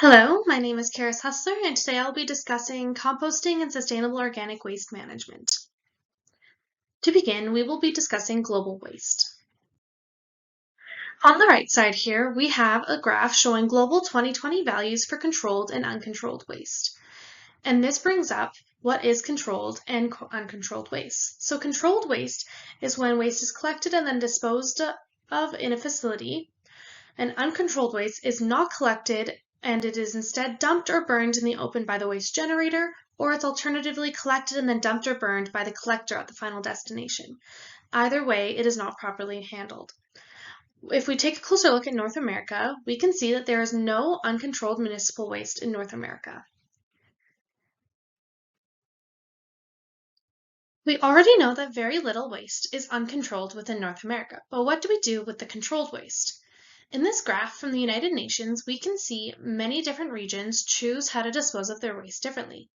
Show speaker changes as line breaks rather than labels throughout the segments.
Hello, my name is Carys Hustler, and today I'll be discussing composting and sustainable organic waste management. To begin, we will be discussing global waste. On the right side here, we have a graph showing global 2020 values for controlled and uncontrolled waste. And this brings up what is controlled and uncontrolled waste. So controlled waste is when waste is collected and then disposed of in a facility, and uncontrolled waste is not collected and it is instead dumped or burned in the open by the waste generator, or it's alternatively collected and then dumped or burned by the collector at the final destination. Either way, it is not properly handled. If we take a closer look at North America, we can see that there is no uncontrolled municipal waste in North America. We already know that very little waste is uncontrolled within North America, but what do we do with the controlled waste? In this graph from the United Nations, we can see many different regions choose how to dispose of their waste differently.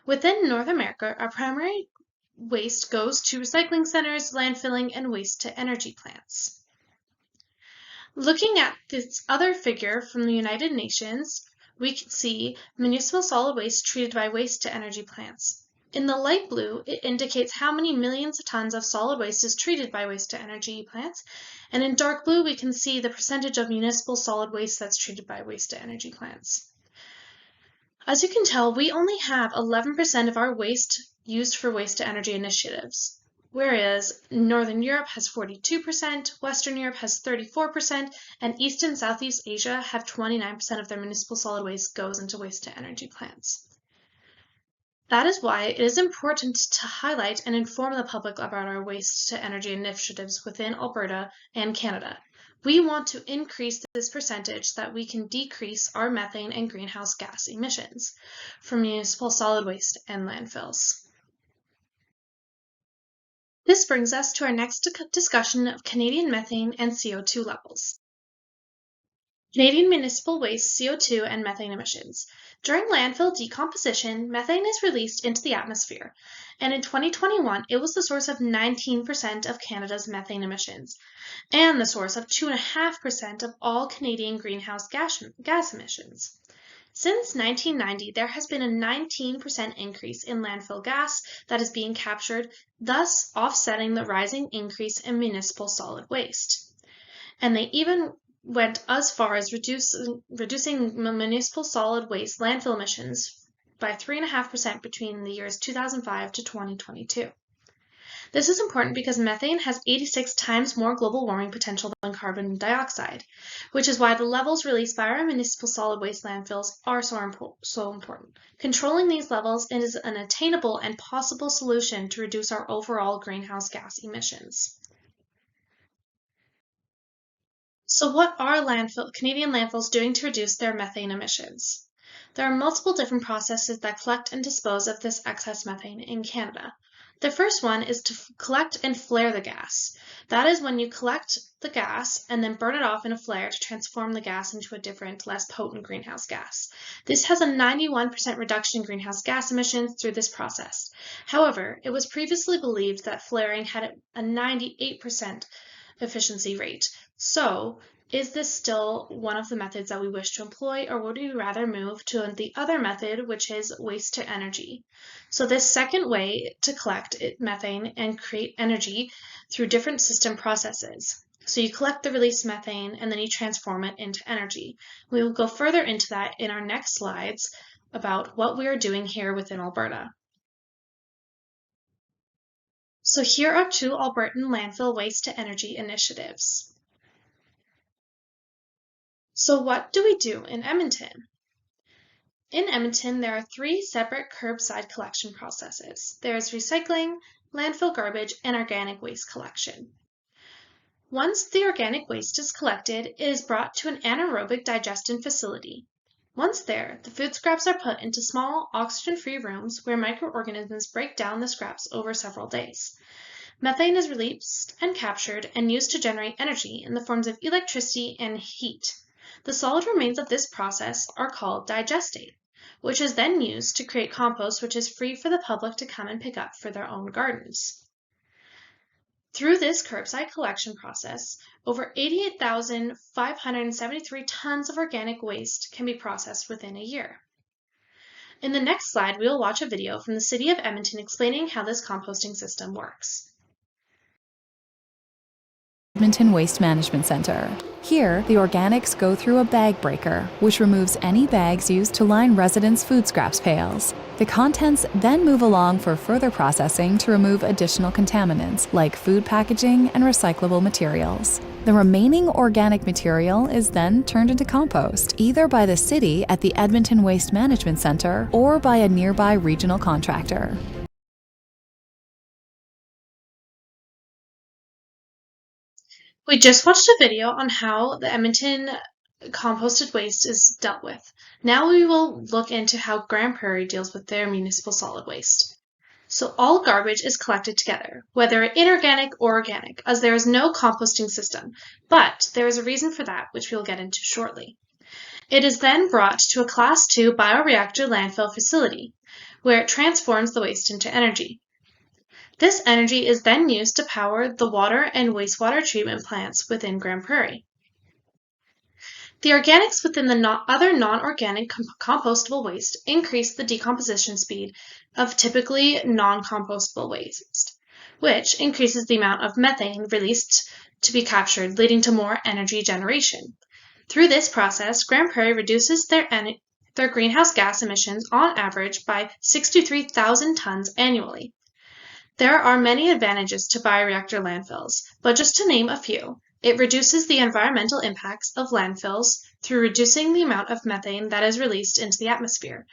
Within North America, our primary waste goes to recycling centers, landfilling, and waste-to-energy plants. Looking at this other figure from the United Nations, we can see municipal solid waste treated by waste-to-energy plants. In the light blue, it indicates how many millions of tons of solid waste is treated by waste-to-energy plants, and in dark blue, we can see the percentage of municipal solid waste that's treated by waste-to-energy plants. As you can tell, we only have 11% of our waste used for waste-to-energy initiatives, whereas Northern Europe has 42%, Western Europe has 34%, and East and Southeast Asia have 29% of their municipal solid waste goes into waste-to-energy plants. That is why it is important to highlight and inform the public about our waste-to-energy initiatives within Alberta and Canada. We want to increase this percentage so that we can decrease our methane and greenhouse gas emissions from municipal solid waste and landfills. This brings us to our next discussion of Canadian methane and CO2 levels. Canadian municipal waste CO2 and methane emissions. During landfill decomposition, methane is released into the atmosphere, and in 2021, it was the source of 19% of Canada's methane emissions, and the source of 2.5% of all Canadian greenhouse gas emissions. Since 1990, there has been a 19% increase in landfill gas that is being captured, thus offsetting the rising increase in municipal solid waste. And they even went as far as reducing municipal solid waste landfill emissions by 3.5% between the years 2005 to 2022. This is important because methane has 86 times more global warming potential than carbon dioxide, which is why the levels released by our municipal solid waste landfills are so important. Controlling these levels is an attainable and possible solution to reduce our overall greenhouse gas emissions. So what are Canadian landfills doing to reduce their methane emissions? There are multiple different processes that collect and dispose of this excess methane in Canada. The first one is to collect and flare the gas. That is when you collect the gas and then burn it off in a flare to transform the gas into a different, less potent greenhouse gas. This has a 91% reduction in greenhouse gas emissions through this process. However, it was previously believed that flaring had a 98% efficiency rate. So, is this still one of the methods that we wish to employ, or would we rather move to the other method, which is waste to energy? So this second way to collect methane and create energy through different system processes. So you collect the released methane and then you transform it into energy. We will go further into that in our next slides about what we are doing here within Alberta. So here are two Albertan landfill waste to energy initiatives. So what do we do in Edmonton? In Edmonton, there are three separate curbside collection processes. There is recycling, landfill garbage, and organic waste collection. Once the organic waste is collected, it is brought to an anaerobic digestion facility. Once there, the food scraps are put into small, oxygen-free rooms where microorganisms break down the scraps over several days. Methane is released and captured and used to generate energy in the forms of electricity and heat. The solid remains of this process are called digestate, which is then used to create compost which is free for the public to come and pick up for their own gardens. Through this curbside collection process, over 88,573 tons of organic waste can be processed within a year. In the next slide, we will watch a video from the City of Edmonton explaining how this composting system works.
Edmonton Waste Management Center. Here, the organics go through a bag breaker, which removes any bags used to line residents' food scraps pails. The contents then move along for further processing to remove additional contaminants like food packaging and recyclable materials. The remaining organic material is then turned into compost, either by the city at the Edmonton Waste Management Center or by a nearby regional contractor.
We just watched a video on how the Edmonton composted waste is dealt with. Now we will look into how Grande Prairie deals with their municipal solid waste. So all garbage is collected together, whether inorganic or organic, as there is no composting system, but there is a reason for that, which we will get into shortly. It is then brought to a Class 2 bioreactor landfill facility, where it transforms the waste into energy. This energy is then used to power the water and wastewater treatment plants within Grande Prairie. The organics within the other non-organic compostable waste increase the decomposition speed of typically non-compostable waste, which increases the amount of methane released to be captured, leading to more energy generation. Through this process, Grande Prairie reduces their greenhouse gas emissions on average by 63,000 tons annually. There are many advantages to bioreactor landfills, but just to name a few, it reduces the environmental impacts of landfills through reducing the amount of methane that is released into the atmosphere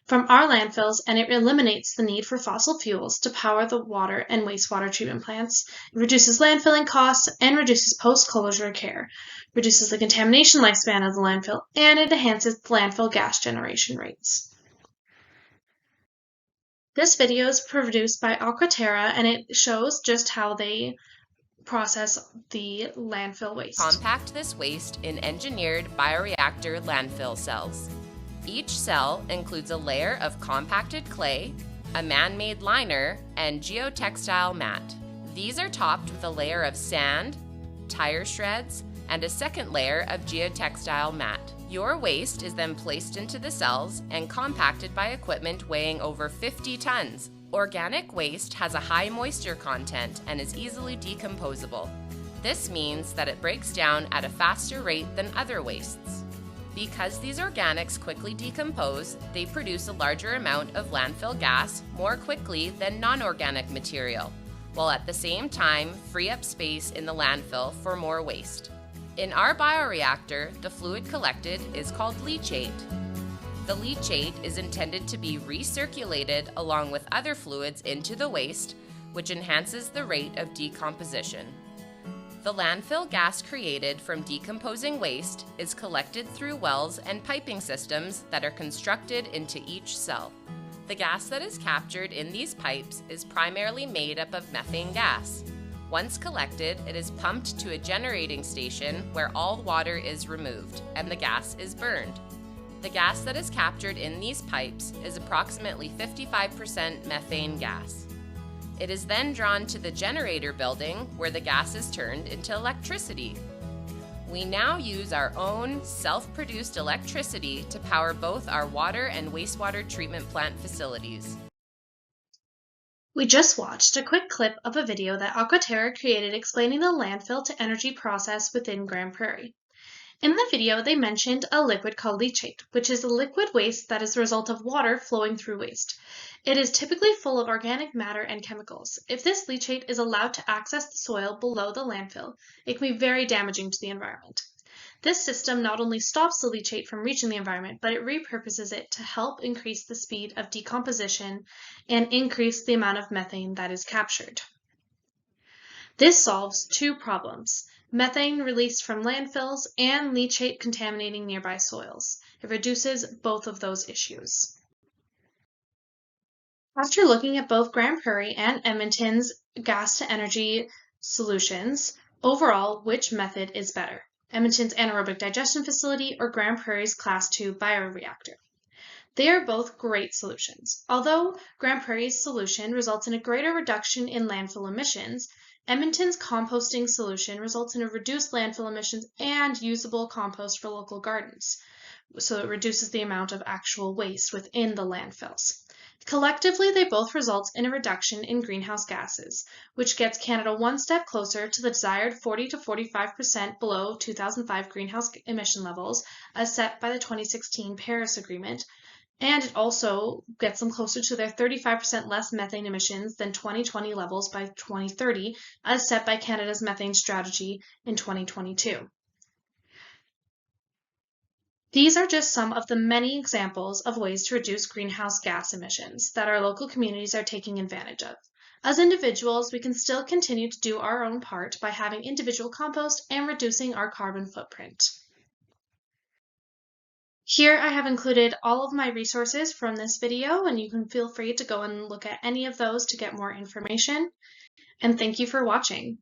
from our landfills, and it eliminates the need for fossil fuels to power the water and wastewater treatment plants. It reduces landfilling costs and reduces post-closure care, reduces the contamination lifespan of the landfill, and it enhances landfill gas generation rates. This video is produced by Aquaterra, and it shows just how they process the landfill waste.
Compact this waste in engineered bioreactor landfill cells. Each cell includes a layer of compacted clay, a man-made liner, and geotextile mat. These are topped with a layer of sand, tire shreds, and a second layer of geotextile mat. Your waste is then placed into the cells and compacted by equipment weighing over 50 tons. Organic waste has a high moisture content and is easily decomposable. This means that it breaks down at a faster rate than other wastes. Because these organics quickly decompose, they produce a larger amount of landfill gas more quickly than non-organic material, while at the same time free up space in the landfill for more waste. In our bioreactor, the fluid collected is called leachate. The leachate is intended to be recirculated along with other fluids into the waste, which enhances the rate of decomposition. The landfill gas created from decomposing waste is collected through wells and piping systems that are constructed into each cell. The gas that is captured in these pipes is primarily made up of methane gas. Once collected, it is pumped to a generating station where all water is removed and the gas is burned. The gas that is captured in these pipes is approximately 55% methane gas. It is then drawn to the generator building where the gas is turned into electricity. We now use our own self-produced electricity to power both our water and wastewater treatment plant facilities.
We just watched a quick clip of a video that Aquaterra created explaining the landfill to energy process within Grande Prairie. In the video, they mentioned a liquid called leachate, which is a liquid waste that is the result of water flowing through waste. It is typically full of organic matter and chemicals. If this leachate is allowed to access the soil below the landfill, it can be very damaging to the environment. This system not only stops the leachate from reaching the environment, but it repurposes it to help increase the speed of decomposition and increase the amount of methane that is captured. This solves two problems: methane released from landfills and leachate contaminating nearby soils. It reduces both of those issues. After looking at both Grande Prairie and Edmonton's gas-to-energy solutions, overall, which method is better? Edmonton's anaerobic digestion facility or Grande Prairie's Class 2 bioreactor? They are both great solutions. Although Grande Prairie's solution results in a greater reduction in landfill emissions, Edmonton's composting solution results in a reduced landfill emissions and usable compost for local gardens. So it reduces the amount of actual waste within the landfills. Collectively, they both result in a reduction in greenhouse gases, which gets Canada one step closer to the desired 40 to 45% below 2005 greenhouse emission levels as set by the 2016 Paris Agreement, and it also gets them closer to their 35% less methane emissions than 2020 levels by 2030 as set by Canada's methane strategy in 2022. These are just some of the many examples of ways to reduce greenhouse gas emissions that our local communities are taking advantage of. As individuals, we can still continue to do our own part by having individual compost and reducing our carbon footprint. Here I have included all of my resources from this video, and you can feel free to go and look at any of those to get more information. And thank you for watching.